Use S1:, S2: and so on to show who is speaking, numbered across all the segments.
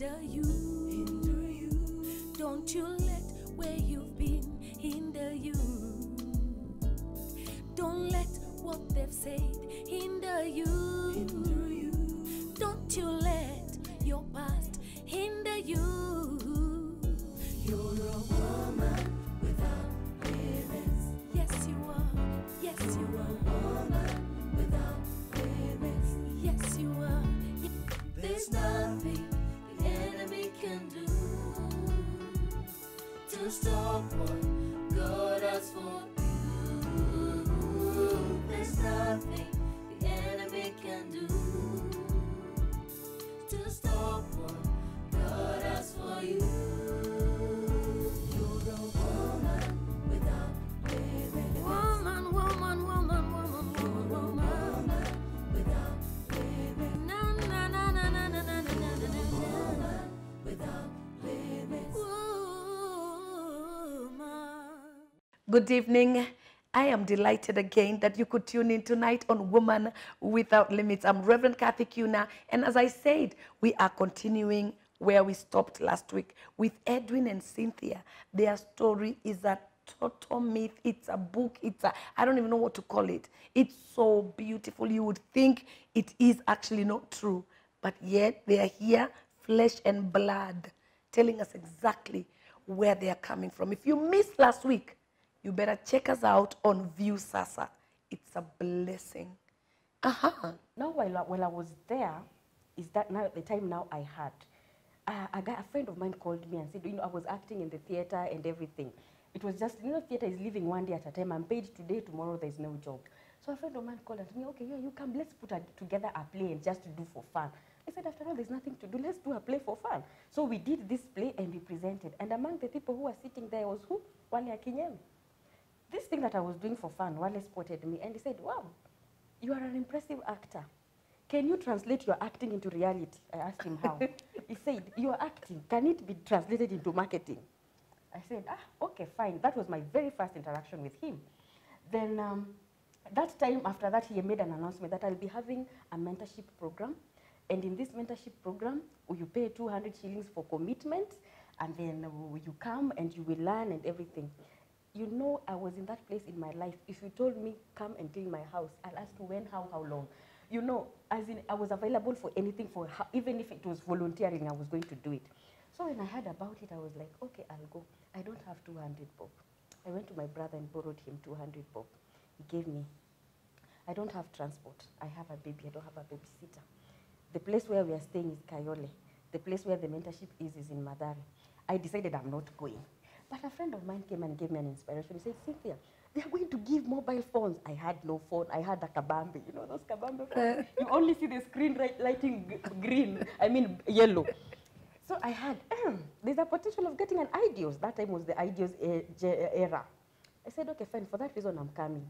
S1: hinder you. Don't you let where you've been hinder you. Don't let what they've said hinder you. Don't you let your past hinder you. You're a woman without limits. Yes, you are. Yes, you are. A woman without limits. Yes, you are. There's nothing the enemy can do to stop what God has for you. There's nothing the enemy can do to stop what God has for you. You're a woman without limits. Woman, woman, woman, woman, woman, woman without limits. Na na na na na na na na na na. Woman without limits. Woman.
S2: Good evening. I am delighted again that you could tune in tonight on Woman Without Limits. I'm Reverend Kathy Kiuna, and as I said, we are continuing where we stopped last week with Edwin and Cynthia. Their story is a total myth. It's a book. I don't even know what to call it. It's so beautiful. You would think it is actually not true, but yet they are here, flesh and blood, telling us exactly where they are coming from. If you missed last week, you better check us out on View Sasa. It's a blessing.
S3: Now, while I was there, is that now the time now I had. A friend of mine called me and said, I was acting in the theater and everything. It was just, theater is living one day at a time. I'm paid today, tomorrow there's no job. So a friend of mine called and told me, okay, yeah, you come, let's put together a play and just to do for fun. I said, after all, there's nothing to do. Let's do a play for fun. So we did this play and we presented. And among the people who were sitting there was who? Wale Akinyemi. This thing that I was doing for fun, Wale spotted me and he said, wow, you are an impressive actor. Can you translate your acting into reality? I asked him how. He said, your acting, can it be translated into marketing? I said, okay, fine. That was my very first interaction with him. Then that time, after that, he made an announcement that I'll be having a mentorship program. And in this mentorship program, you pay 200 shillings for commitment, and then you come and you will learn and everything. I was in that place in my life. If you told me, come and clean my house, I'll ask you when, how long. As in, I was available for anything, even if it was volunteering, I was going to do it. So when I heard about it, I was like, okay, I'll go. I don't have 200 bob. I went to my brother and borrowed him 200 bob. He gave me. I don't have transport. I have a baby. I don't have a babysitter. The place where we are staying is Kayole. The place where the mentorship is in Madare. I decided I'm not going. But a friend of mine came and gave me an inspiration. He said, Cynthia, they are going to give mobile phones. I had no phone. I had a kabambe. You know those kabambe phones? You only see the screen lighting yellow. So I had, there's a potential of getting an IDEOS. That time was the IDEOS era. I said, okay, fine, for that reason I'm coming.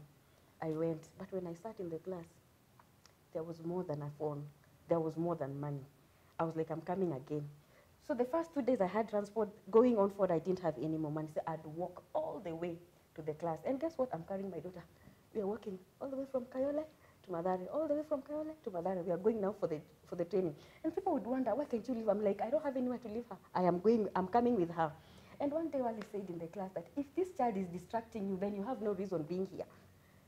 S3: I went, but when I sat in the class, there was more than a phone. There was more than money. I was like, I'm coming again. So the first 2 days I had transport. Going on forward, I didn't have any more money. So I'd walk all the way to the class. And guess what? I'm carrying my daughter. We are walking all the way from Kayole to Madare, all the way from Kayole to Madare. We are going now for the training. And people would wonder, why can't you leave? I'm like, I don't have anywhere to leave her. I'm coming with her. And one day Wale said in the class that if this child is distracting you, then you have no reason being here.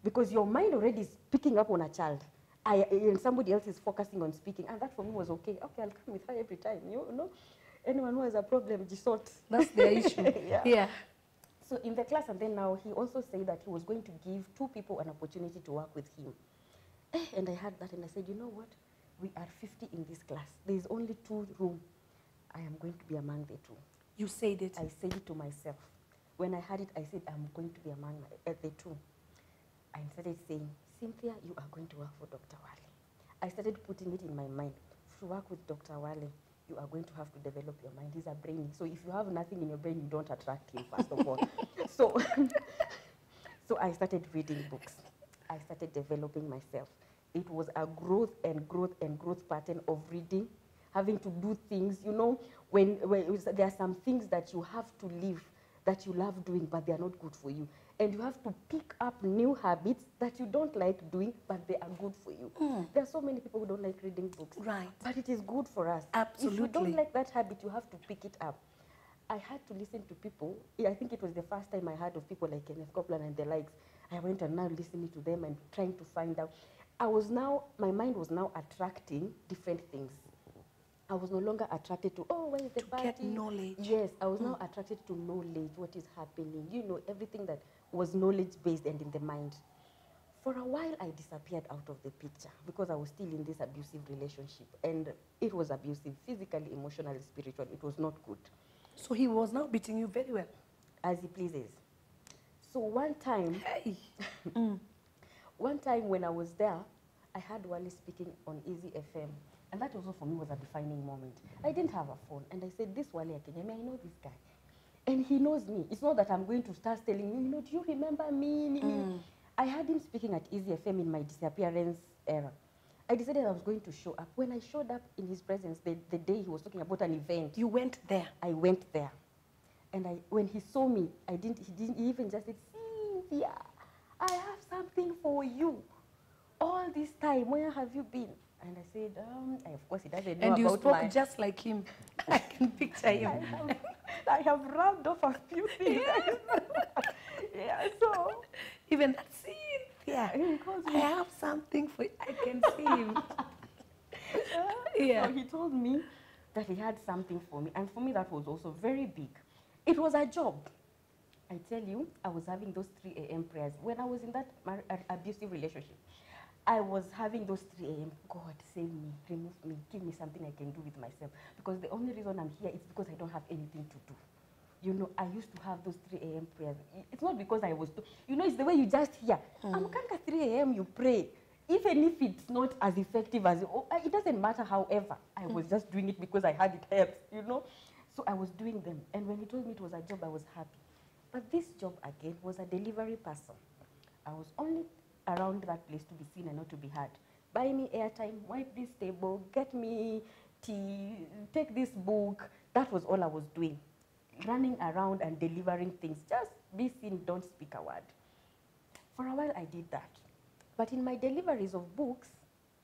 S3: Because your mind already is picking up on a child. And somebody else is focusing on speaking. And that for me was okay. Okay, I'll come with her every time. Anyone who has a problem, just sort.
S2: That's their issue. Yeah.
S3: So in the class, and then now he also said that he was going to give 2 people an opportunity to work with him. And I heard that and I said, you know what? We are 50 in this class. There is only 2 rooms. I am going to be among the 2.
S2: You said it.
S3: I said it to myself. When I heard it, I said, I'm going to be among the 2. I started saying, Cynthia, you are going to work for Dr. Wale. I started putting it in my mind. To work with Dr. Wale, you are going to have to develop your mind. He's a brainy. So if you have nothing in your brain, you don't attract him, first of all. So I started reading books. I started developing myself. It was a growth and growth and growth pattern of reading, having to do things, when there are some things that you have to leave that you love doing, but they are not good for you. and you have to pick up new habits that you don't like doing, but they are good for you. There are so many people who don't like reading books.
S2: Right.
S3: But it is good for us.
S2: Absolutely.
S3: If you don't like that habit, you have to pick it up. I had to listen to people. I think it was the first time I heard of people like Kenneth Copeland and the likes. I went and now listening to them and trying to find out. My mind was now attracting different things. I was no longer attracted to, oh, where is the party?
S2: Get knowledge.
S3: Yes, I was now attracted to knowledge, what is happening. You know, everything that was knowledge-based and in the mind. For a while, I disappeared out of the picture because I was still in this abusive relationship. And it was abusive, physically, emotionally, spiritually. It was not good.
S2: So he was now beating you very well.
S3: As he pleases. So one time,
S2: Hey.
S3: one time when I was there, I heard Wally speaking on Easy FM. And that also for me was a defining moment. I didn't have a phone. And I said, this Wally Akenyemi, I know this guy. And he knows me. It's not that I'm going to start telling you, do you remember me? I heard him speaking at Easy FM in my disappearance era. I decided I was going to show up. When I showed up in his presence, the day he was talking about an event.
S2: You went there.
S3: I went there. And when he saw me, he even just said, Cynthia, I have something for you. All this time, where have you been? And I said, of course he doesn't know
S2: and you
S3: about
S2: spoke just like him. I can picture him.
S3: I have rubbed off a few things. Yeah, so.
S2: Even that scene. Yeah. I have something for you. I can see him.
S3: So he told me that he had something for me. And for me, that was also very big. It was a job. I tell you, I was having those 3 a.m. prayers. When I was in that abusive relationship, I was having those 3 a.m. God, save me, remove me, give me something I can do with myself. Because the only reason I'm here is because I don't have anything to do. You know, I used to have those 3 a.m. prayers. It's not because I was, it's the way you just hear. I'm 3 a.m. you pray. Even if it's not as effective as, it doesn't matter, however. I was just doing it because I had it helps, So I was doing them. And when he told me it was a job, I was happy. But this job, again, was a delivery person. I was only around that place to be seen and not to be heard. Buy me airtime, wipe this table, get me tea, take this book. That was all I was doing. Running around and delivering things. Just be seen, don't speak a word. For a while, I did that. But in my deliveries of books,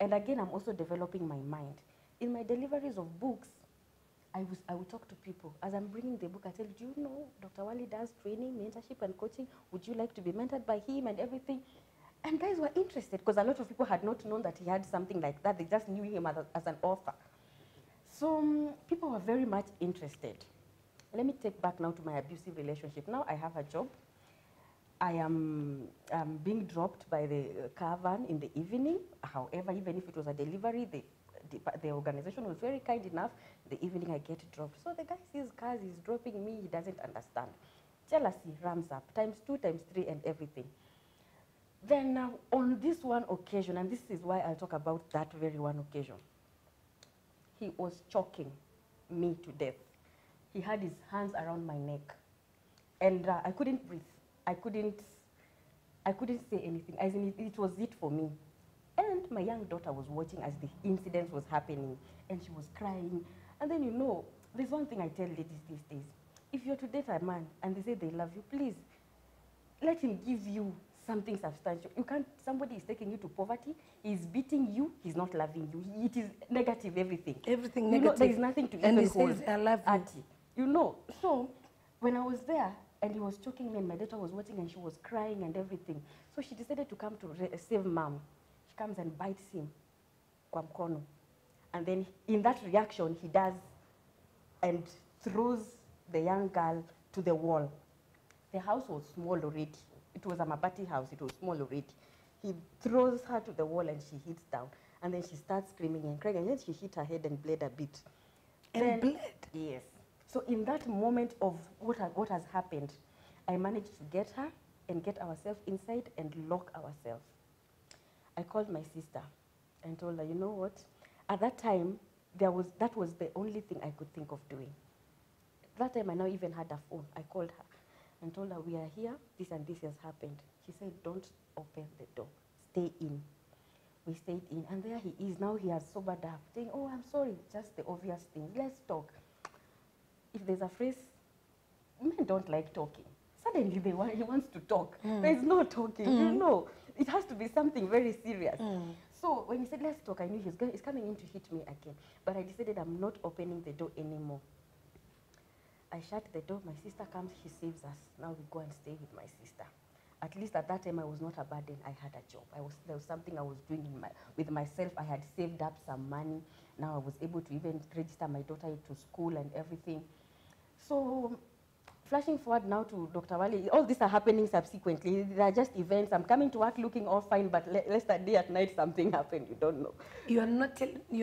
S3: and again, I'm also developing my mind. In my deliveries of books, I would talk to people. As I'm bringing the book, I tell you, do you know Dr. Wally does training, mentorship, and coaching? Would you like to be mentored by him and everything? And guys were interested because a lot of people had not known that he had something like that. They just knew him as an author. So people were very much interested. Let me take back now to my abusive relationship. Now I have a job. I am being dropped by the caravan in the evening. However, even if it was a delivery, the organization was very kind enough. The evening I get dropped. So the guy sees cars, he's dropping me, he doesn't understand. Jealousy ramps up, times 2, times 3, and everything. Then on this one occasion, and this is why I'll talk about that very one occasion, he was choking me to death. He had his hands around my neck. And I couldn't breathe. I couldn't say anything. As in, it was it for me. And my young daughter was watching as the incident was happening. And she was crying. And then, there's one thing I tell ladies these days. If you're to date a man and they say they love you, please, let him give you something substantial. Somebody is taking you to poverty, he's beating you, he's not loving you. It is negative, everything.
S2: Everything negative.
S3: There is nothing to
S2: and
S3: even
S2: he says, I love you.
S3: So when I was there and he was choking me and my daughter was watching and she was crying and everything, so she decided to come to save mom. She comes and bites him, kwa mkono. And then in that reaction, he does and throws the young girl to the wall. The house was small already. It was a mabati house. It was small already. He throws her to the wall and she hits down. And then she starts screaming and crying. And then she hit her head and bled a bit.
S2: And bled?
S3: Yes. So in that moment of what has happened, I managed to get her and get ourselves inside and lock ourselves. I called my sister and told her, you know what? At that time, that was the only thing I could think of doing. That time I now even had a phone. I called her and told her, we are here, this and this has happened. She said, don't open the door, stay in. We stayed in, and there he is. Now he has sobered up, saying, oh, I'm sorry, just the obvious things. Let's talk. If there's a phrase, men don't like talking. Suddenly he wants to talk. There's no talking, you know. It has to be something very serious. So when he said, let's talk, I knew he's coming in to hit me again. But I decided I'm not opening the door anymore. I shut the door, my sister comes, she saves us. Now we go and stay with my sister. At least at that time, I was not a burden. I had a job. There was something I was doing with myself. I had saved up some money. Now I was able to even register my daughter to school and everything. So flashing forward now to Dr. Wale, all these are happening subsequently. They are just events. I'm coming to work looking all fine, but less that day at night something happened. You don't know.
S2: You're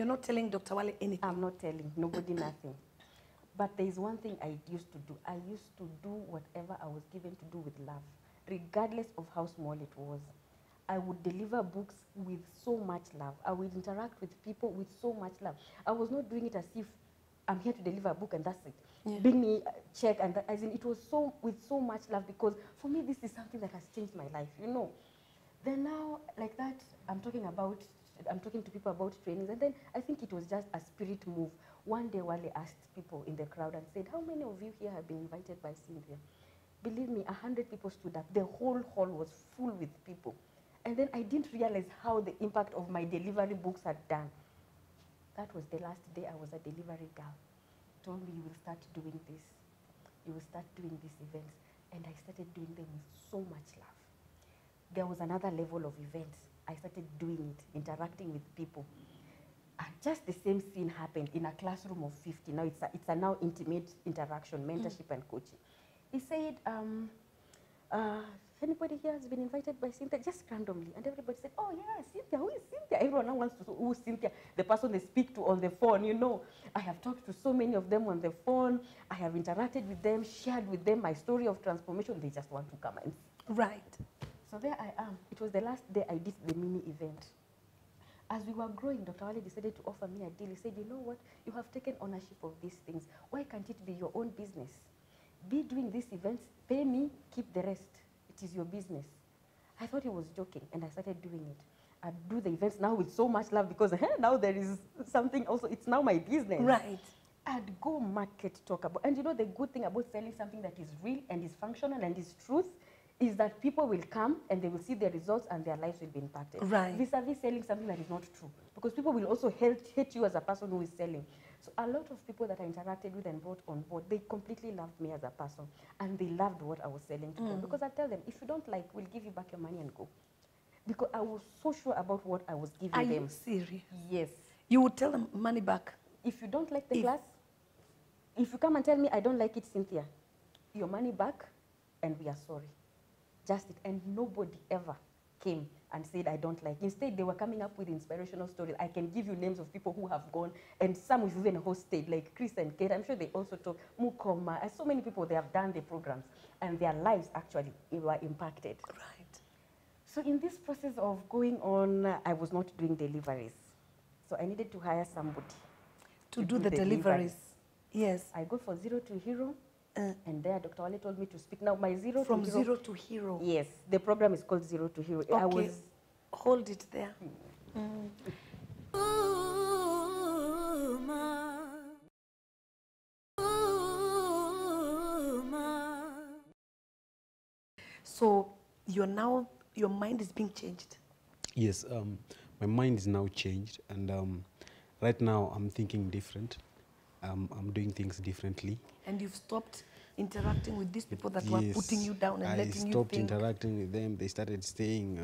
S2: not telling Dr. Wale anything?
S3: I'm not telling nobody nothing. But there is one thing I used to do. I used to do whatever I was given to do with love, regardless of how small it was. I would deliver books with so much love. I would interact with people with so much love. I was not doing it as if I'm here to deliver a book and that's it.
S2: Yeah.
S3: Bring me a check, and that, as in it was so with so much love, because for me this is something that has changed my life, you know. Then now, like that, I'm talking to people about trainings, and then I think it was just a spirit move. One day Wale asked people in the crowd and said, how many of you here have been invited by Cynthia? Believe me, 100 people stood up. The whole hall was full with people. And then I didn't realize how the impact of my delivery books had done. That was the last day I was a delivery girl. Told me, you will start doing this. You will start doing these events. And I started doing them with so much love. There was another level of events. I started doing it, interacting with people. And just the same scene happened in a classroom of 50. Now it's a now intimate interaction, mentorship and coaching. He said, anybody here has been invited by Cynthia? Just randomly. And everybody said, oh yeah, Cynthia, who is Cynthia? Everyone now wants to know who is Cynthia, the person they speak to on the phone, you know. I have talked to so many of them on the phone. I have interacted with them, shared with them my story of transformation. They just want to come and see.
S2: Right.
S3: So there I am. It was the last day I did the mini event. As we were growing, Dr. Wale decided to offer me a deal. He said, you know what? You have taken ownership of these things. Why can't it be your own business? Be doing these events, pay me, keep the rest. It is your business. I thought he was joking, and I started doing it. I do the events now with so much love, because now there is something also, it's now my business.
S2: Right.
S3: I'd go market, talk about, and you know the good thing about selling something that is real and is functional and is truth, is that people will come and they will see the results and their lives will be impacted.
S2: Right.
S3: Vis-a-vis selling something that is not true. Because people will also hate you as a person who is selling. So a lot of people that I interacted with and brought on board, they completely loved me as a person. And they loved what I was selling to them. Because I tell them, if you don't like, we'll give you back your money and go. Because I was so sure about what I was giving them.
S2: Are you serious?
S3: Yes.
S2: You would tell them money back?
S3: If you don't like the class, if you come and tell me I don't like it, Cynthia, your money back and we are sorry. Just it. And nobody ever came and said I don't like. Instead, they were coming up with inspirational stories. I can give you names of people who have gone, and some we've even hosted, like Chris and Kate. I'm sure they also talk. Mukoma, and so many people, they have done the programs, and their lives actually were impacted.
S2: Right.
S3: So in this process of going on, I was not doing deliveries. So I needed to hire somebody
S2: To do the deliveries. Yes.
S3: I go for Zero to Hero. And there, Dr. Wale told me to speak. Now, my
S2: From zero to hero.
S3: Yes, the program is called Zero to Hero.
S2: Okay. Hold it there. So your mind is being changed.
S4: Yes, my mind is now changed, and right now I'm thinking different. I'm doing things differently.
S2: And you've stopped interacting with these people that were putting you down and letting you think.
S4: I stopped interacting with them. They started staying.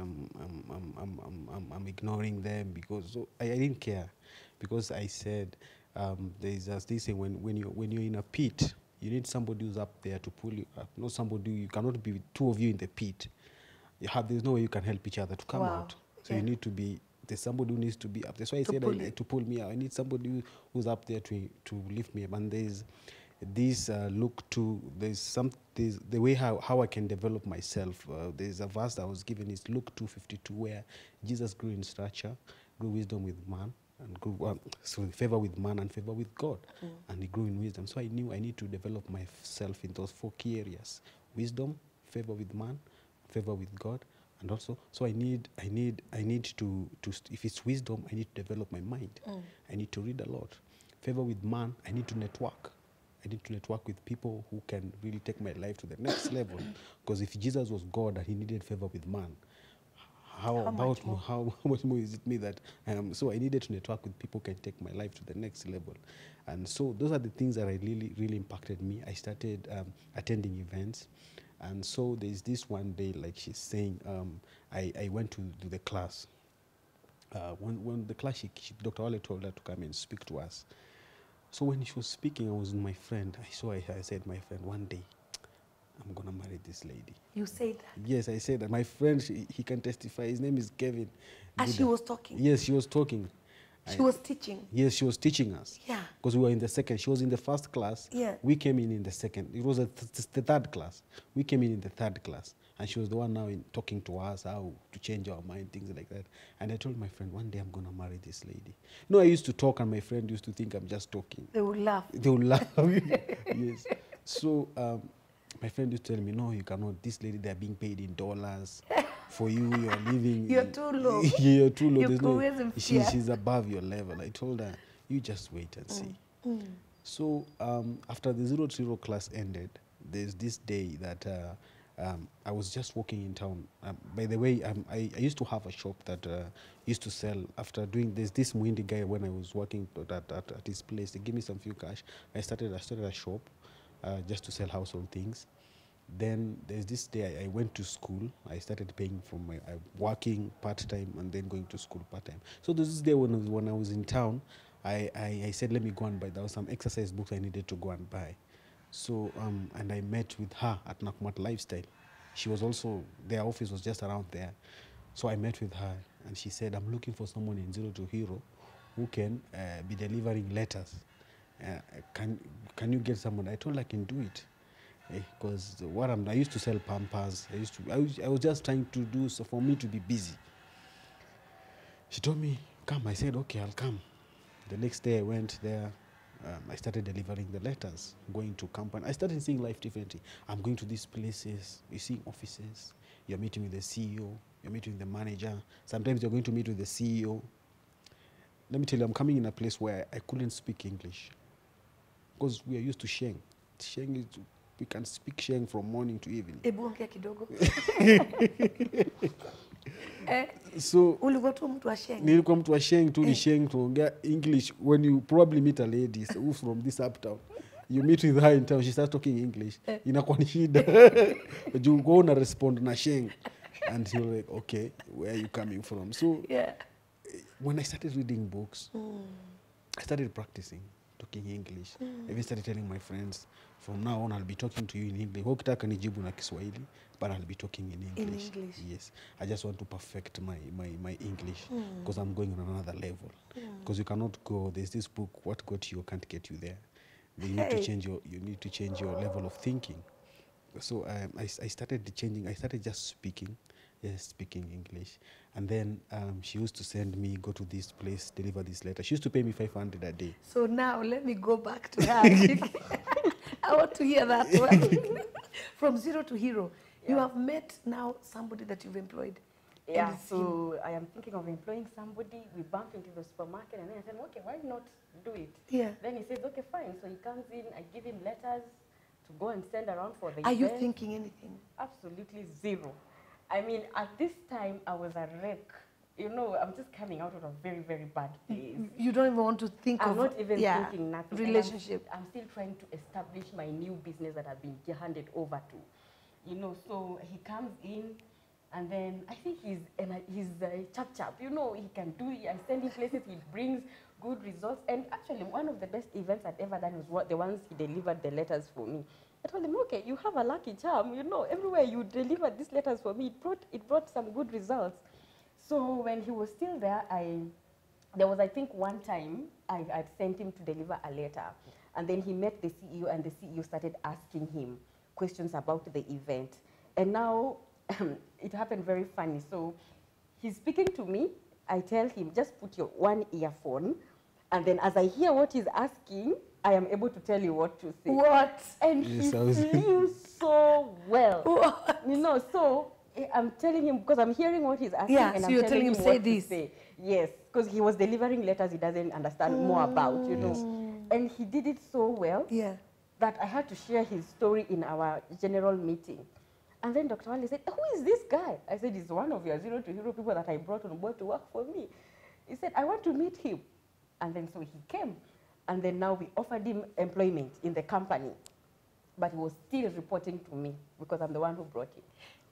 S4: I'm ignoring them because I didn't care, because I said there's this thing when you're in a pit, you need somebody who's up there to pull you up. Not somebody, you cannot be two of you in the pit. There's no way you can help each other to come out. So you need to be. There's somebody who needs to be up. That's why I said to pull me out. I need somebody who's up there to lift me up. And there's this the way how I can develop myself. There's a verse that I was given, is Luke 2:52, where Jesus grew in stature, grew wisdom with man, and grew favor with man and favor with God. And he grew in wisdom. So I knew I need to develop myself in those 4 key areas: wisdom, favor with man, favor with God. And also, so I need to if it's wisdom, I need to develop my mind. I need to read a lot. Favor with man, I need to network. I need to network with people who can really take my life to the next level. Because if Jesus was God and he needed favor with man, how much more is it me that so I needed to network with people who can take my life to the next level. And so those are the things that I really impacted me. I started attending events. And so there's this one day, like she's saying, I went to do the class. When the class, Dr. Wale told her to come and speak to us. So when she was speaking, I was with my friend. I said, my friend, one day, I'm going to marry this lady.
S2: You said that?
S4: Yes, I said that. My friend, he can testify. His name is Kevin.
S2: And she was talking?
S4: Yes, she was talking.
S2: She was teaching?
S4: Yes, she was teaching us.
S2: Yeah.
S4: Because we were in the second. She was in the first class.
S2: Yeah.
S4: We came in the second. It was the third class. We came in the third class. And she was the one now talking to us, how to change our mind, things like that. And I told my friend, one day I'm going to marry this lady. I used to talk and my friend used to think I'm just talking.
S2: They would laugh.
S4: They would laugh. Yes. So my friend used to tell me, no, you cannot. This lady, they're being paid in dollars. For you, you're living.
S2: You're too low.
S4: You're too low.
S2: You're always in fear.
S4: She's above your level. I told her, you just wait and see. So after the 0-0 class ended, there's this day that I was just walking in town. By the way, I used to have a shop that used to sell. After doing this Muindi guy, when I was working at his place, they gave me some few cash. I started a shop just to sell household things. Then there's this day I went to school. I started paying for my working part-time and then going to school part-time. So there's this day when I was in town, I said, let me go and buy. There was some exercise books I needed to go and buy. So, and I met with her at Nakumat Lifestyle. She was also, their office was just around there. So I met with her and she said, I'm looking for someone in 0 to Hero who can be delivering letters. Can you get someone? I told her I can do it. Because I used to sell Pampers. I was just trying to do so for me to be busy. She told me, come. I said, okay, I'll come. The next day I went there. I started delivering the letters, going to company. I started seeing life differently. I'm going to these places. You see offices. You're meeting with the CEO. You're meeting with the manager. Sometimes you're going to meet with the CEO. Let me tell you, I'm coming in a place where I couldn't speak English. Because we are used to Sheng. Sheng is... We can speak Sheng from morning to evening. So nilikuwa mtu wa Sheng tu, Sheng tuongea English. When you probably meet a lady who from this uptown, you meet with her in town, she starts talking English. Inakuwa ni shida. You go and respond na Sheng, and you're like, okay, where are you coming from? So when I started reading books, I started practicing talking English. I even started telling my friends, from now on, I'll be talking to you in English. Ukitaka nijibu na Kiswahili, but I'll be talking in English.
S2: In English.
S4: Yes. I just want to perfect my English because I'm going on another level. Because you cannot go, there's this book, What Got You Can't Get You There. You need to change your level of thinking. So I started changing. I started just speaking English. And then she used to send me, go to this place, deliver this letter. She used to pay me 500 a day.
S2: So now let me go back to her. I want to hear that one. From 0 to Hero. Yeah. You have met now somebody that you've employed.
S3: Yeah, so I am thinking of employing somebody. We bump into the supermarket and then I said, okay, why not do it? Yeah. Then he says, okay, fine. So he comes in, I give him letters to go and send around for the event.
S2: Are you thinking anything?
S3: Absolutely zero. I mean, at this time, I was a wreck. I'm just coming out of a very, very bad place.
S2: You don't even want to think
S3: I'm not even thinking nothing.
S2: Relationship.
S3: I'm still trying to establish my new business that I've been handed over to. So he comes in, and then I think he's chap. He can do it. I send him places. He brings good results. And actually, one of the best events I'd ever done was the ones he delivered the letters for me. I told him, okay, you have a lucky charm. Everywhere you delivered these letters for me, it brought some good results. So when he was still there, there was, I think, one time I'd sent him to deliver a letter. And then he met the CEO, and the CEO started asking him questions about the event. And now it happened very funny. So he's speaking to me. I tell him, just put your one earphone. And then as I hear what he's asking, I am able to tell you what to say.
S2: What?
S3: And he flew so well. What? So I'm telling him, because I'm hearing what he's asking, and
S2: so
S3: I'm
S2: you're
S3: telling him
S2: say
S3: what
S2: this.
S3: to say. Yes, because he was delivering letters he doesn't understand more about,
S4: Yes.
S3: And he did it so well.
S2: Yeah.
S3: that I had to share his story in our general meeting. And then Dr. Wale said, who is this guy? I said, he's one of your zero to hero people that I brought on board to work for me. He said, I want to meet him. And then so he came. And then now we offered him employment in the company. But he was still reporting to me because I'm the one who brought him.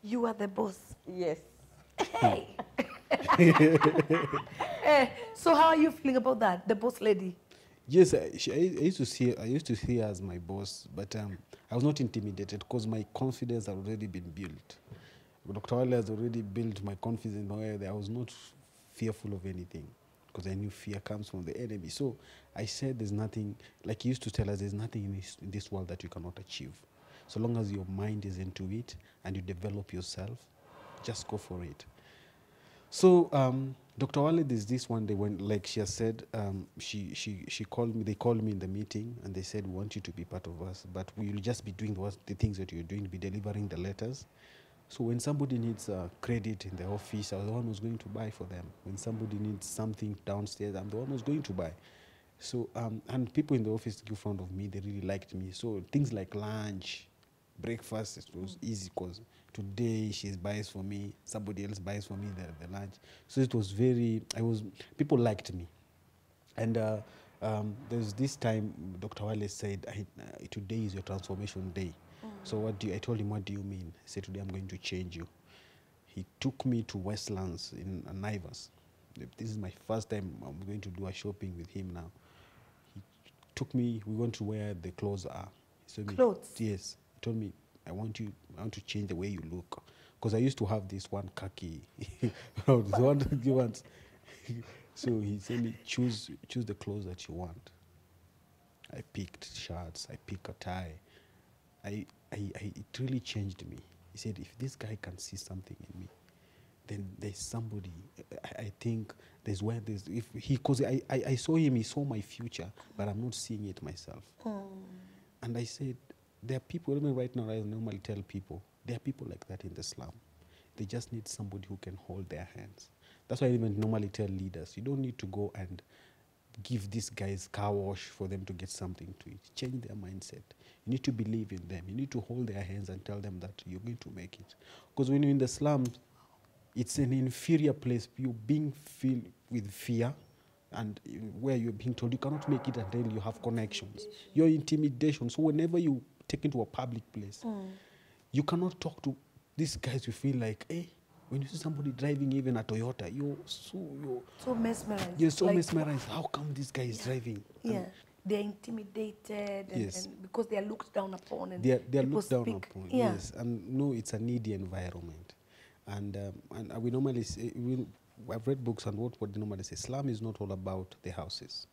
S2: You are the boss.
S3: Yes.
S2: Hey. So how are you feeling about that, the boss lady?
S4: Yes, I used to see her as my boss, but I was not intimidated because my confidence had already been built. Dr. Wale has already built my confidence where I was not fearful of anything because I knew fear comes from the enemy. So I said there's nothing, like he used to tell us, there's nothing in this world that you cannot achieve. So long as your mind is into it and you develop yourself, just go for it. So Dr. Wale, there's this one day when, like she has said, she called me, they called me in the meeting and they said, we want you to be part of us, but we will just be doing the things that you're doing, be delivering the letters. So when somebody needs credit in the office, I was the one who's going to buy for them. When somebody needs something downstairs, I'm the one who's going to buy. So, and people in the office in front of me, they really liked me. So things like lunch, breakfast, it was easy because today she buys for me, somebody else buys for me the lunch. So it was people liked me. And there's this time Dr. Wale said, today is your transformation day. So I told him, what do you mean? He said, today I'm going to change you. He took me to Westlands in Naivas. This is my first time I'm going to do a shopping with him now. He took me, we went to where the clothes are. He told
S2: Clothes?
S4: Me, yes. He told me, I want to change the way you look. Because I used to have this one khaki. So he said me, choose the clothes that you want. I picked shirts, I picked a tie. It really changed me. He said, if this guy can see something in me, then there's somebody. I think because I saw him, he saw my future, but I'm not seeing it myself. And I said, there are people, even right now, I normally tell people, there are people like that in the slum. They just need somebody who can hold their hands. That's why I even normally tell leaders, you don't need to go and give these guys car wash for them to get something to eat. Change their mindset. You need to believe in them. You need to hold their hands and tell them that you're going to make it. Because when you're in the slums, it's an inferior place. You're being filled with fear, and where you're being told you cannot make it until you have connections. Your intimidation. So whenever you take into a public place, you cannot talk to these guys. You feel like, hey, when you see somebody driving even a Toyota, you're
S2: so mesmerized.
S4: You're so mesmerized. How come this guy is driving?
S2: Yeah. They're intimidated
S4: Yes.
S2: and because they are looked down upon. And
S4: they're
S2: people
S4: looked down
S2: speak.
S4: upon.
S2: Yeah.
S4: Yes. And no, it's a needy environment. And we normally say, I've read books and what they normally say, slum is not all about the houses.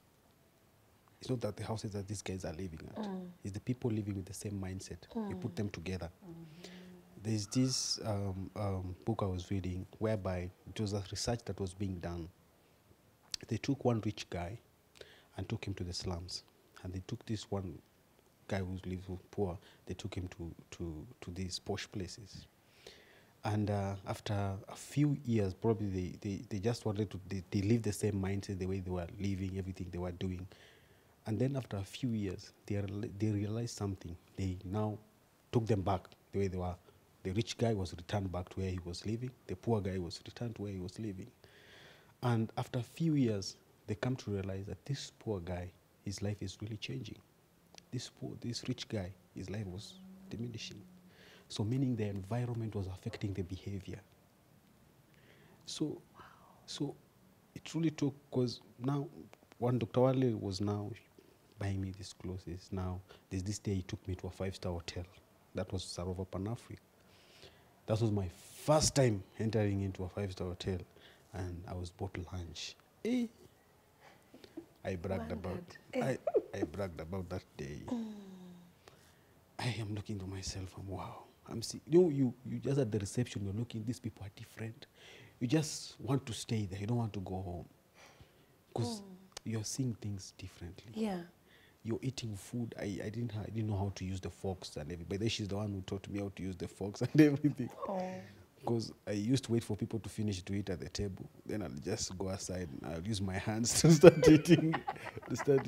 S4: It's not that the houses that these guys are living at. It's the people living with the same mindset. You put them together. There's this book I was reading whereby it was a research that was being done. They took one rich guy and took him to the slums. And they took this one guy who lives poor, they took him to these posh places. And after a few years, probably they just wanted to, they live the same mindset, the way they were living, everything they were doing. And then after a few years, they realized something. They now took them back the way they were. The rich guy was returned back to where he was living. The poor guy was returned to where he was living. And after a few years, they come to realize that this poor guy, his life is really changing. This rich guy, his life was diminishing. So meaning the environment was affecting the behavior. So it really took, because now, when Dr. Wale was now buying me these clothes, now, there's this day he took me to a 5-star hotel. That was Sarova Panafric. That was my first time entering into a 5-star hotel, and I was bought lunch. I bragged I bragged about that day. I am looking to myself, and wow. You just at the reception, you're looking, these people are different. You just want to stay there. You don't want to go home. Because you're seeing things differently.
S2: Yeah.
S4: You're eating food. I didn't know how to use the forks and everything. But then she's the one who taught me how to use the forks and everything. Because I used to wait for people to finish to eat at the table. Then I'll just go aside and I'll use my hands to start eating. Because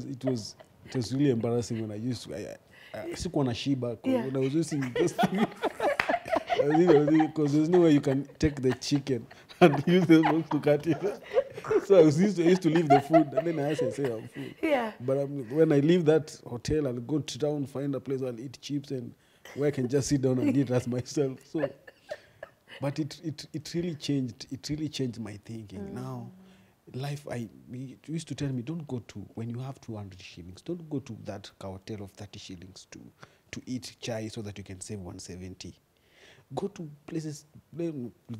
S4: it was It was really embarrassing when I used to. I sikuwa na shiba when I was using those things. Because there's no way you can take the chicken and use the smoke to cut it. So I used to leave the food, and then I asked and say I'm full.
S2: Yeah.
S4: But when I leave that hotel, I'll go to town, find a place where I'll eat chips and where I can just sit down and eat as myself. So, but it really changed. It really changed my thinking. Now, life. You used to tell me, don't go to when you have 200 shillings. Don't go to that hotel of 30 shillings to eat chai so that you can save 170. Go to places they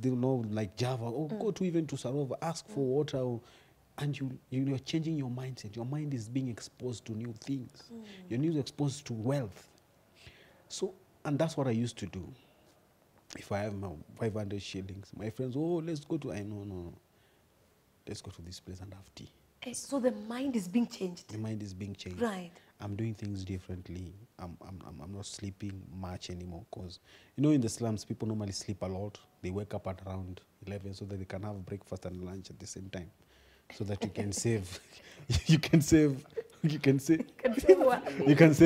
S4: know like Java, or go to even to Sarova, ask for water, and you're changing your mindset. Your mind is being exposed to new things. Your mind is exposed to wealth. So, and that's what I used to do. If I have my 500 shillings, my friends, let's go to, no. Let's go to this place and have tea.
S2: So the mind is being changed.
S4: The mind is being changed.
S2: Right.
S4: I'm doing things differently. I'm not sleeping much anymore because, in the slums, people normally sleep a lot. They wake up at around 11 so that they can have breakfast and lunch at the same time, so that you can save. You can save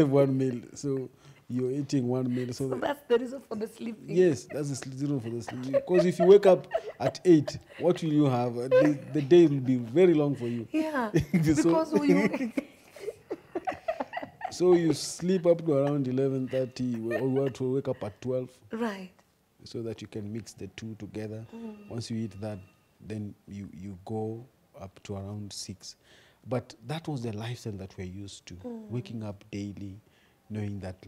S4: one meal. So you're eating one meal. So
S2: that's the reason for the sleeping.
S4: Yes, that's the reason for the sleeping. Because if you wake up at 8, what will you have? The day will be very long for you.
S2: Yeah. Because
S4: So you sleep up to around 11:30, or you have to wake up at 12.
S2: Right.
S4: So that you can mix the two together. Once you eat that, then you go up to around 6. But that was the lifestyle that we're used to. Waking up daily, knowing that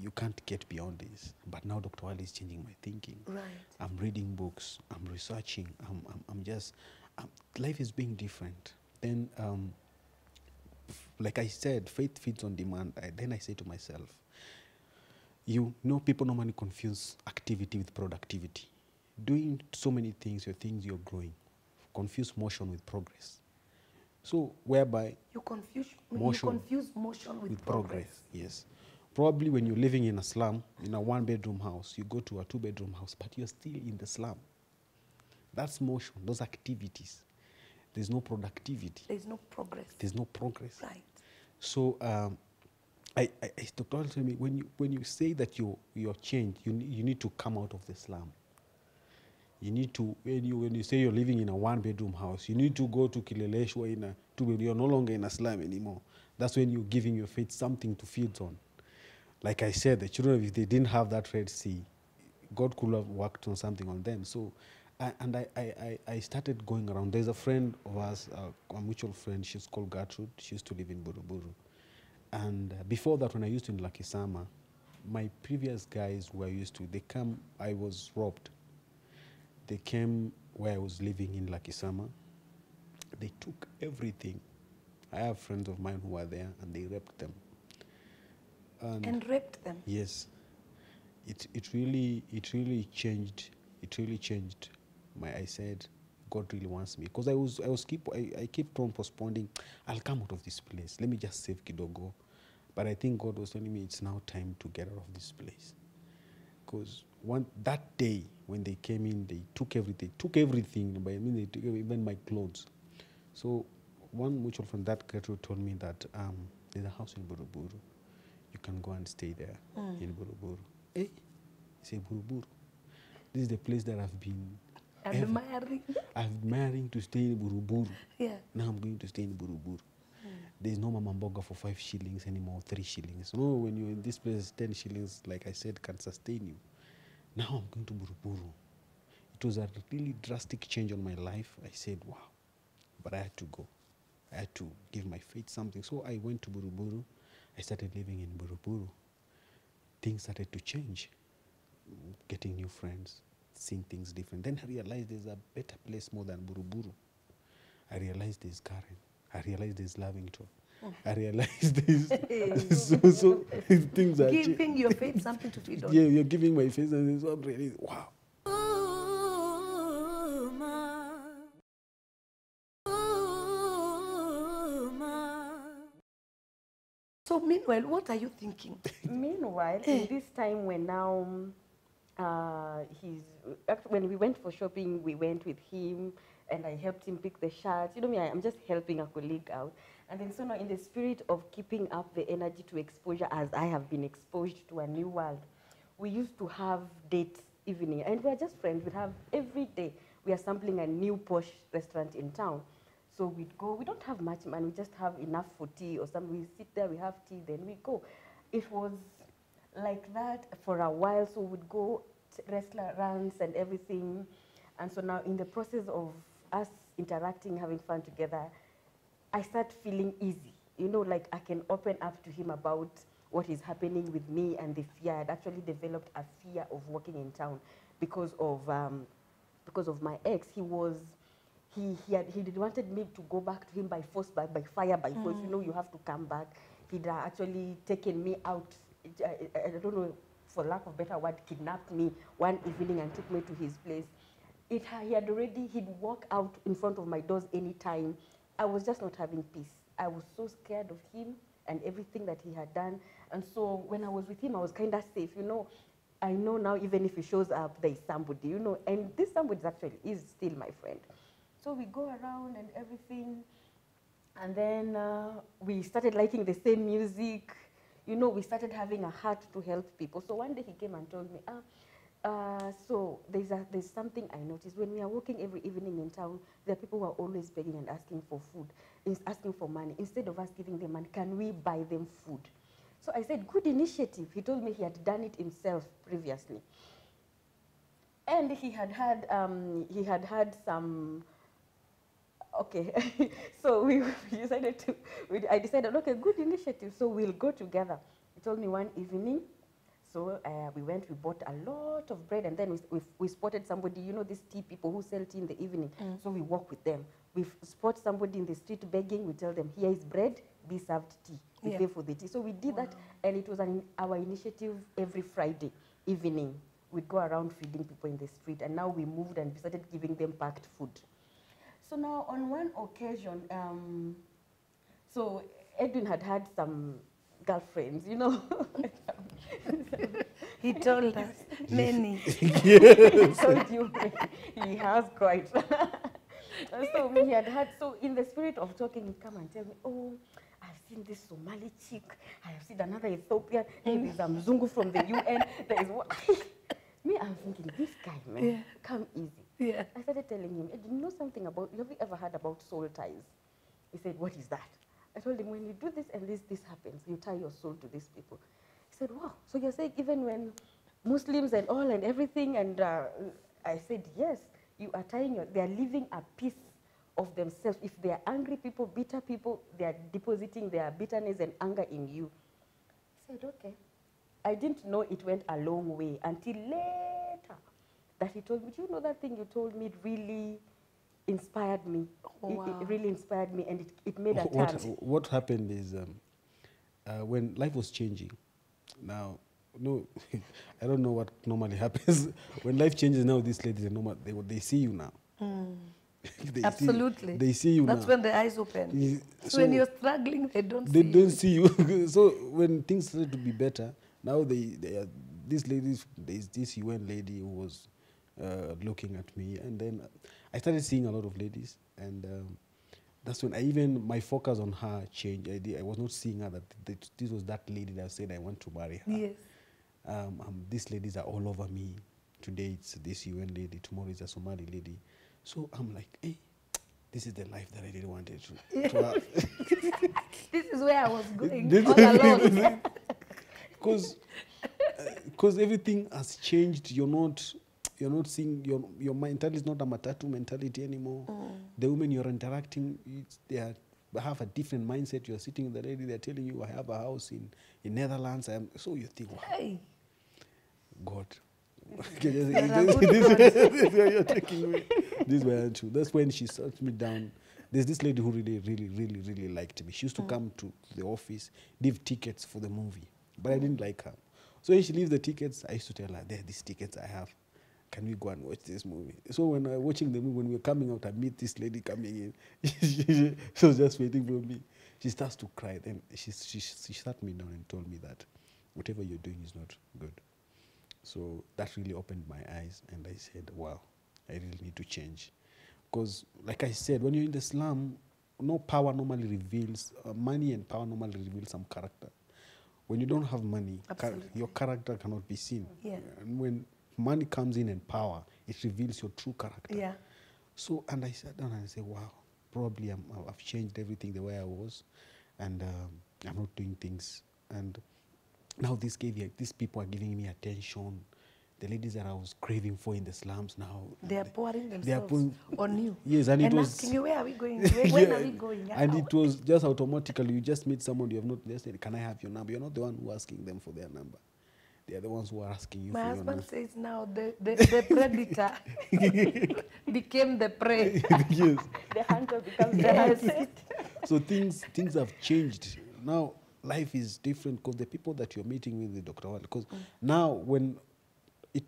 S4: you can't get beyond this. But now Dr. Wali is changing my thinking.
S2: Right.
S4: I'm reading books, I'm researching, life is being different. Then, like I said, faith feeds on demand. Then I say to myself, people normally confuse activity with productivity. Doing so many things, you're growing. Confuse motion with progress. So, whereby
S2: you confuse motion with progress.
S4: Yes. Probably when you're living in a slum, in a 1-bedroom house, you go to a 2-bedroom house, but you're still in the slum. That's motion, those activities. There's no productivity.
S2: There's no progress.
S4: There's no progress.
S2: Right.
S4: So, Dr. told me, when you say that you're changed, you need to come out of the slum. You need to, when you say you're living in a 1-bedroom house, you need to go to Kileleshwa in a 2-bedroom. You're no longer in a slum anymore. That's when you're giving your faith something to feed on. Like I said, the children, if they didn't have that Red Sea, God could have worked on something on them. So, I started going around. There's a friend of ours, a mutual friend, she's called Gertrude. She used to live in Buruburu. And before that, when I used to in Lakisama, my previous guys who I used to, they come, I was robbed. They came where I was living in Lakisama. They took everything. I have friends of mine who were there, and they raped them.
S2: And raped them?
S4: Yes. It really changed. It really changed. I said, God really wants me, because I keep on postponing. I'll come out of this place. Let me just save Kidogo. But I think God was telling me it's now time to get out of this place. Because that day when they came in, they took everything. But I mean, they took even my clothes. So one mutual friend, that Gertrude, told me that there's a house in Buruburu. You can go and stay there in Buruburu. I say, Buruburu. This is the place that I've been admiring to stay in Buruburu.
S2: Yeah.
S4: Now I'm going to stay in Buruburu. There's no mama mboga for 5 shillings anymore, 3 shillings. No, when you're in this place, 10 shillings, like I said, can sustain you. Now I'm going to Buruburu. It was a really drastic change on my life. I said, wow. But I had to go. I had to give my faith something. So I went to Buruburu. I started living in Buruburu. Things started to change. Getting new friends, seeing things different. Then I realized there's a better place more than Buruburu. I realized there's Karen. I realized there's Lavington. I realized there's so things are
S2: giving your faith something to feed on.
S4: Yeah, you're giving my faith, and so I'm really, wow.
S2: So meanwhile, what are you thinking?
S3: Meanwhile, in this time when now when we went for shopping, we went with him. and I helped him pick the shirts. You know me, I'm just helping a colleague out. And then so now in the spirit of keeping up the energy to exposure as I have been exposed to a new world, we used to have date evening, and we're just friends. We'd have every day, we are sampling a new posh restaurant in town. So we'd go, we don't have much money, we just have enough for tea or something. We sit there, we have tea, then we go. It was like that for a while, so we'd go restaurants and everything. And so now in the process of us interacting, having fun together, I start feeling easy. You know, like I can open up to him about what is happening with me and the fear. I'd actually developed a fear of walking in town because of my ex. He wanted me to go back to him by force, by fire, by force. You know, you have to come back. He'd actually taken me out. I don't know, for lack of a better word, kidnapped me one evening and took me to his place. He'd walk out in front of my doors anytime. I was just not having peace. I was so scared of him and everything that he had done. And so when I was with him, I was kind of safe. You know, I know now even if he shows up, there is somebody, you know, and this somebody is still my friend. So we go around and everything. And then we started liking the same music. You know, we started having a heart to help people. So one day he came and told me, so there's something I noticed. When we are walking every evening in town, there are people who are always begging and asking for food, asking for money. Instead of us giving them money, can we buy them food? So I said, good initiative. He told me he had done it himself previously. And he had had some, okay. So I decided, okay, good initiative. So we'll go together. He told me one evening. So we bought a lot of bread, and then we spotted somebody, you know, these tea people who sell tea in the evening. So we walk with them. We spot somebody in the street begging, we tell them, here is bread, be served tea. We pay for the tea. So we did that, and it was our initiative every Friday evening. We'd go around feeding people in the street, and now we moved and we started giving them packed food. So now on one occasion, so Edwin had some girlfriends, you know.
S2: He told us many.
S3: He told you he has quite. So he had, so in the spirit of talking, he'd come and tell me, oh, I've seen this Somali chick, I have seen another Ethiopian, there's a Mzungu from the UN, there is what? Me, I'm thinking, this guy, man, come easy.
S2: Yeah.
S3: I started telling him, do you know something about, have you ever heard about soul ties? He said, what is that? I told him, when you do this and this happens, you tie your soul to these people. He said, wow, so you're saying even when Muslims and all and everything, and I said, yes, you are tying they are living a piece of themselves. If they are angry people, bitter people, they are depositing their bitterness and anger in you. He said, okay. I didn't know it went a long way until later that he told me, do you know that thing you told me? It really inspired me.
S2: Wow.
S3: It really inspired me, and it made a turn.
S4: What happened is when life was changing, now, no, I don't know what normally happens. When life changes now, these ladies, they see you now.
S2: Absolutely.
S4: They see you now.
S2: That's when the eyes open. So when you're struggling, they don't
S4: see you. So when things started to be better, now they are, these ladies, there's this UN lady who was looking at me, and then I started seeing a lot of ladies, and that's when my focus on her changed. I was not seeing her that this was that lady that said I want to marry her.
S2: Yes.
S4: These ladies are all over me. Today it's this UN lady, tomorrow it's a Somali lady. So I'm like, hey, this is the life that I really wanted to have.
S2: This is where I was going all along.
S4: Because everything has changed. You're not seeing, your mentality is not a matatu mentality anymore. The women you're interacting, they have a different mindset. You're sitting with the lady, they're telling you, I have a house in Netherlands. So you think, wow,
S2: hey.
S4: God. This is where you're taking me. This way, that's when she sat me down. There's this lady who really liked me. She used to come to the office, leave tickets for the movie. But I didn't like her. So when she leaves the tickets, I used to tell her, there are these tickets I have. Can we go and watch this movie? So when I was watching the movie, when we were coming out, I meet this lady coming in. She was just waiting for me. She starts to cry. Then she sat me down and told me that whatever you're doing is not good. So that really opened my eyes, and I said, wow, I really need to change. Because, like I said, when you're in the slum, no power normally reveals, money and power normally reveal some character. When you don't have money, your character cannot be seen.
S2: Yeah.
S4: And when money comes in and power, it reveals your true character.
S2: Yeah.
S4: So, and I sat down and I said, wow, probably I've changed everything the way I was, and I'm not doing things. And now these people are giving me attention. The ladies that I was craving for in the slums now.
S2: They are pouring
S4: They are
S2: themselves on you.
S4: Yes, and it was
S2: asking you, where are we going? When are we going?
S4: And it was just automatically, you just meet someone you have not just said, can I have your number? You're not the one who asking them for their number. They are the ones who are asking you
S2: My
S4: for your number.
S2: husband says now the predator became the prey.
S4: Yes.
S3: The hunter becomes the hunted.
S4: So things have changed. Now life is different because the people that you're meeting with Dr. Wale, because now when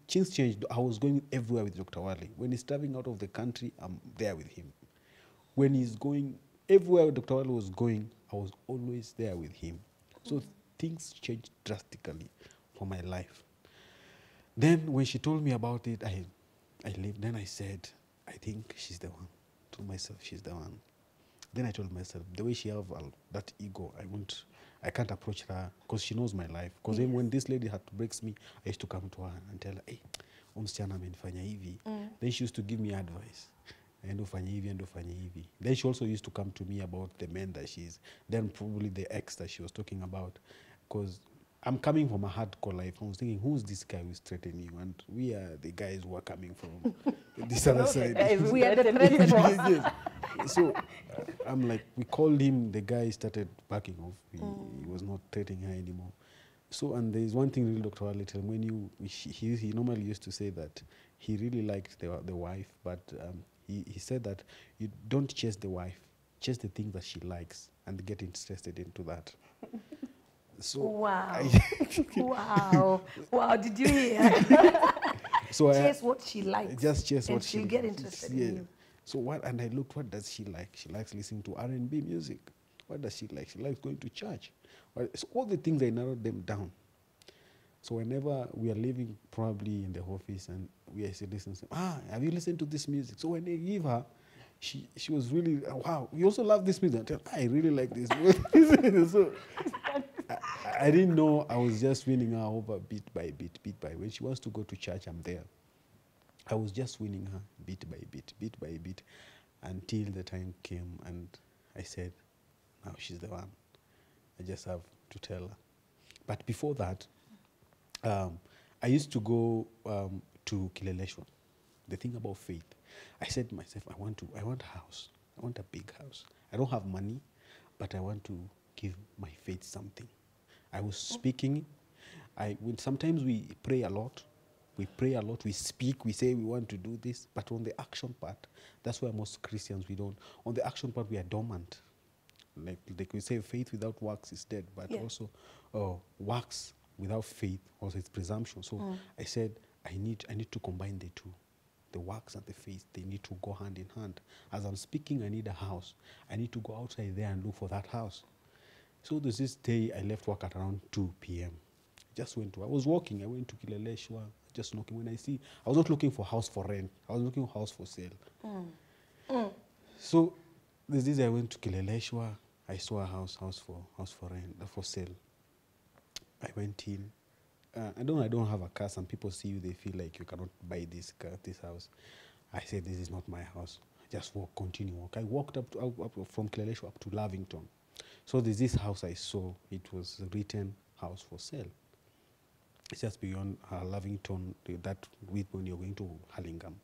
S4: things changed, I was going everywhere with Dr. Wale. When he's traveling out of the country, I'm there with him. When he's going everywhere Dr. Wale was going, I was always there with him. So things changed drastically for my life. Then when she told me about it, I lived. Then I said, I think she's the one. I told myself she's the one. Then I told myself, the way she has that ego, I can't approach her because she knows my life. Because even when this lady had to break me, I used to come to her and tell her, hey, msichana amenifanya hivi. Then she used to give me advice. Endo fanya hivi. Then she also used to come to me about the men that she's, then probably the ex that she was talking about. Because I'm coming from a hardcore life. I was thinking, who's this guy who's threatening you? And we are the guys who are coming from this other side.
S2: We are the predators.
S4: Yes. So I'm like, we called him, the guy started backing off. He was not threatening her anymore. So, and there's one thing really Dr. Wale told me, he normally used to say that he really liked the wife, but he said that you don't chase the wife, chase the thing that she likes and get interested into that. So
S2: wow. Wow, did you hear?
S4: So
S2: chase what she likes.
S4: Just chase what
S2: she'll
S4: she
S2: get interested in you.
S4: So and I looked, what does she like? She likes listening to R&B music. What does she like? She likes going to church. So all the things, I narrowed them down. So whenever we are living probably in the office and we are listening, have you listened to this music? So when they give her, she was really, wow, you also love this music. I tell her, I really like this music. So I didn't know I was just winning her over bit by bit. When she wants to go to church, I'm there. I was just winning her bit by bit, until the time came and I said, now she's the one. I just have to tell her. But before that, I used to go to Kileleshwa. The thing about faith, I said to myself, I want a house. I want a big house. I don't have money, but I want to give my faith something. I was speaking. Sometimes we pray a lot. We speak, we say we want to do this, but on the action part, that's where most Christians, we don't. On the action part, we are dormant. Like we say, faith without works is dead, but also works without faith, also it's presumption. So I said, I need to combine the two. The works and the faith, they need to go hand in hand. As I'm speaking, I need a house. I need to go outside there and look for that house. So there's this day I left work at around 2 p.m. I was walking, I went to Kileleshwa, just knocking. When I was not looking for house for rent, I was looking for house for sale. So there's this day I went to Kileleshwa, I saw a house for rent, for sale. I went in. I don't have a car. Some people see you, they feel like you cannot buy this house. I said, this is not my house. Just continue walk. I walked up from Kileleshwa up to Lavington. So there's this house I saw. It was written house for sale. It's just beyond Lavington, that when you're going to Hurlingham.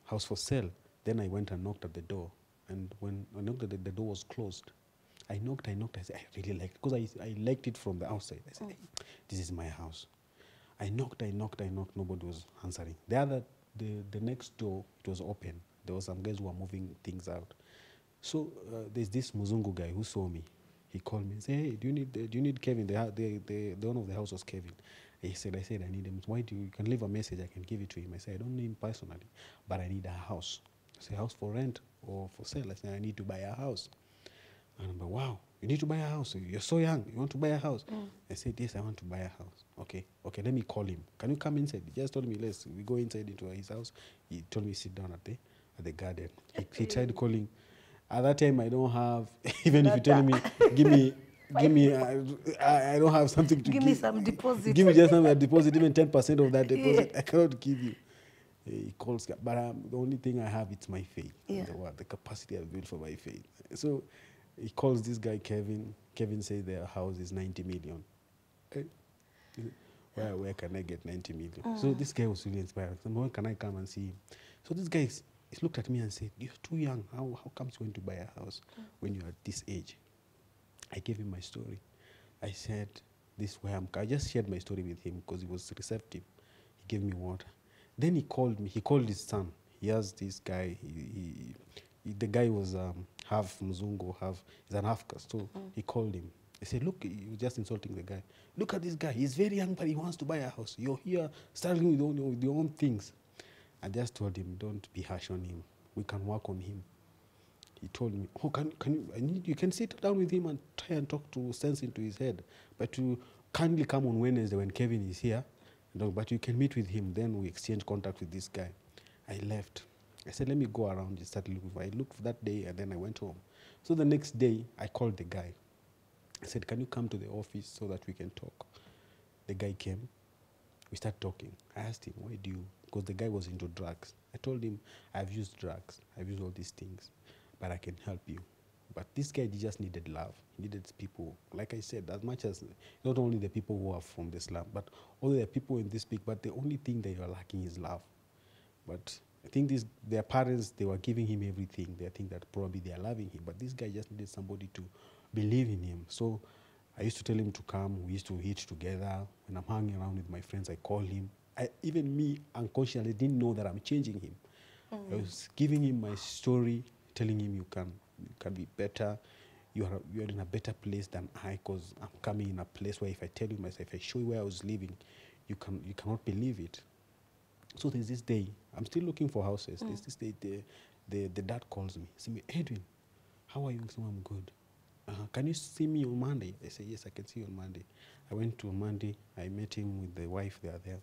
S4: House for sale. Then I went and knocked at the door. And when I knocked at the door was closed. I knocked. I said, I really liked it, because I liked it from the outside. I said, hey, this is my house. I knocked. Nobody was answering. The next door, it was open. There were some guys who were moving things out. So there's this Muzungu guy who saw me. He called me and said, hey, do you need Kevin? The owner of the house was Kevin. I said, I need him. You can leave a message, I can give it to him. I said, I don't need him personally, but I need a house. I said, house for rent or for sale? I said, I need to buy a house. And I'm like, wow, you need to buy a house? You're so young, you want to buy a house? I said, yes, I want to buy a house. Okay, let me call him. Can you come inside? He just told me, we go inside into his house. He told me, sit down at the garden. He tried calling. At that time, I don't have, even if you tell me, give me, I don't have something to give.
S2: Give me some deposit.
S4: Give me just some deposit, even 10% of that deposit.
S2: Yeah.
S4: I cannot give you. He calls, but the only thing I have is my faith.
S2: Yeah.
S4: The capacity I've built for my faith. So he calls this guy Kevin. Kevin says their house is 90 million. Where can I get 90 million? So this guy was really inspired. So when can I come and see him? So this guy he looked at me and said, "You're too young. How comes you want to buy a house when you're at this age?" I gave him my story. I said, "This is where I just shared my story with him because he was receptive. He gave me water. Then he called me. He called his son. He has this guy. The guy was half Mzungu, he's an half caste. So he called him. He said, "Look, he was just insulting the guy. Look at this guy. He's very young, but he wants to buy a house. You're here struggling with your own things." I just told him, "Don't be harsh on him. We can work on him." He told me, "Oh, you can sit down with him and try and talk to sense into his head, but to kindly come on Wednesday when Kevin is here. But you can meet with him." Then we exchange contact with this guy. I left. I said, "Let me go around and start looking." I looked for that day and then I went home. So the next day, I called the guy. I said, "Can you come to the office so that we can talk?" The guy came. We started talking. I asked him, "Why do you?" Because the guy was into drugs. I told him, "I've used drugs. I've used all these things, but I can help you." But this guy just needed love. He needed people. Like I said, as much as not only the people who are from the slum, but all the people in this big, but the only thing that you're lacking is love. But I think their parents, they were giving him everything. They think that probably they are loving him. But this guy just needed somebody to believe in him. So I used to tell him to come. We used to eat together. When I'm hanging around with my friends, I call him. Even me, unconsciously, didn't know that I'm changing him. I was giving him my story, telling him you can be better. You are in a better place than I, because I'm coming in a place where if I tell you myself, if I show you where I was living, you cannot believe it. So there's this day, I'm still looking for houses. There's this day, the dad calls me. He says, "Edwin, how are you?" I say, "I'm good. Can you see me on Monday?" I say, "Yes, I can see you on Monday." I went to Monday. I met him with the wife. They are there.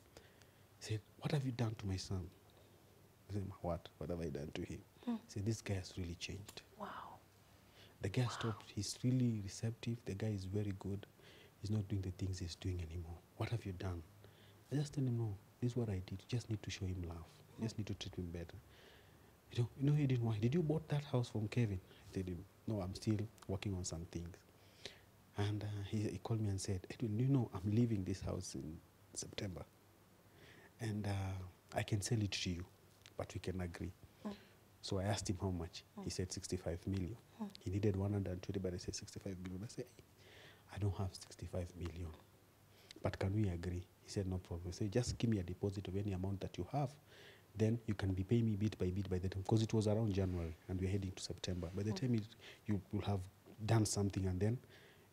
S4: He said, "What have you done to my son?" I said, What have I done to him?" He said, "This guy has really changed."
S2: Wow.
S4: The guy stopped. He's really receptive. The guy is very good. He's not doing the things he's doing anymore. "What have you done?" I just tell him, "No, this is what I did. You just need to show him love. You just need to treat him better." You know, he didn't. Why? "Did you bought that house from Kevin?" I said, "No, I'm still working on some things." And he called me and said, "Edwin, you know, I'm leaving this house in September. And I can sell it to you, but we can agree." So I asked him how much. He said 65 million. He needed 120, but I said 65 million. I said, "Hey, I don't have 65 million, but can we agree?" He said, "No problem." I said, "Just give me a deposit of any amount that you have. Then you can be paying me bit by bit by the time," because it was around January and we're heading to September. By the time you will have done something, and then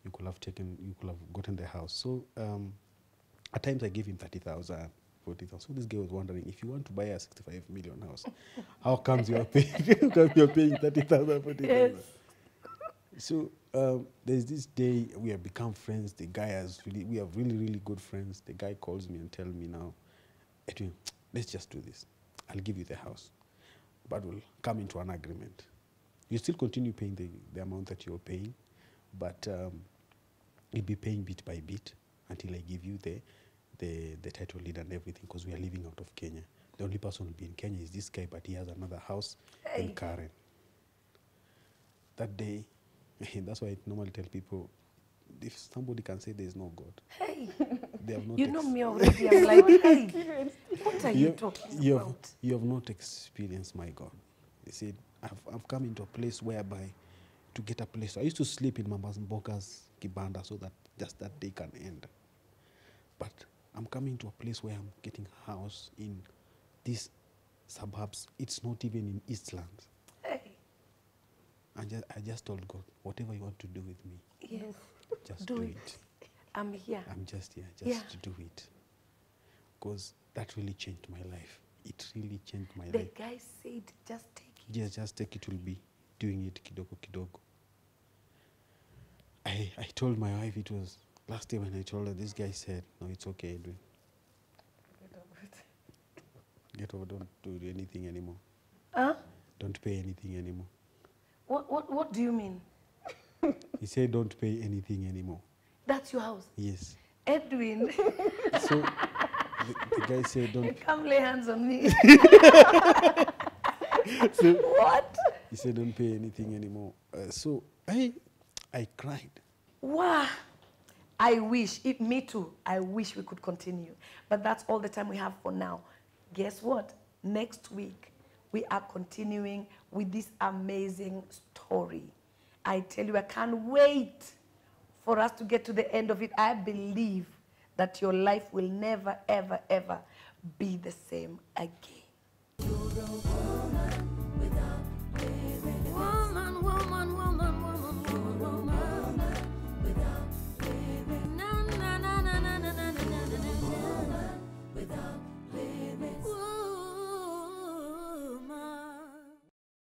S4: you could have gotten the house. So at times I gave him 30,000, 40,000. So this guy was wondering, if you want to buy a 65 million house, how comes you are paying? How come you're paying 30,000, 40,000?
S2: Yes.
S4: So there's this day we have become friends. The guy we have really, really good friends. The guy calls me and tells me now, "Edwin, let's just do this. I'll give you the house, but we'll come into an agreement. You still continue paying the amount that you're paying, but you'll be paying bit by bit until I give you the title deed and everything, because we are living out of Kenya. The only person who will be in Kenya is this guy, but he has another house in Karen." That day, that's why I normally tell people, if somebody can say there's no God,
S2: Hey,
S4: they have not
S2: you know me already. I'm like, hey, what are you talking about?
S4: You have not experienced my God. He said, I've come into a place whereby to get a place. I used to sleep in Mama Mboka's kibanda so that just that day can end. But I'm coming to a place where I'm getting a house in these suburbs. It's not even in Eastland.
S2: Hey,
S4: And I just told God, whatever you want to do with me,
S2: yes,
S4: just
S2: do
S4: do
S2: it.
S4: it.
S2: I'm here.
S4: I'm just here,
S2: Yeah.
S4: to do it. Because that really changed my life. It really changed my
S2: The
S4: life.
S2: guy said, just take it.
S4: Yes, just take it, will be doing it kidogo kidogo. I told my wife, it was last day when I told her, this guy said, "No, it's okay, Edwin. Get over, don't do anything anymore."
S2: Huh?
S4: don't pay anything anymore.
S2: What do you mean?
S4: He said, don't pay anything anymore.
S2: That's your house?
S4: Yes.
S2: Edwin,
S4: So the guy said, don't.
S2: come lay hands on me.
S4: So
S2: What?
S4: he said, don't pay anything anymore. So I cried.
S2: Wow. I wish, me too, I wish we could continue. But that's all the time we have for now. Guess what? Next week, we are continuing with this amazing story. I tell you, I can't wait for us to get to the end of it. I believe that your life will never, ever, ever be the same again.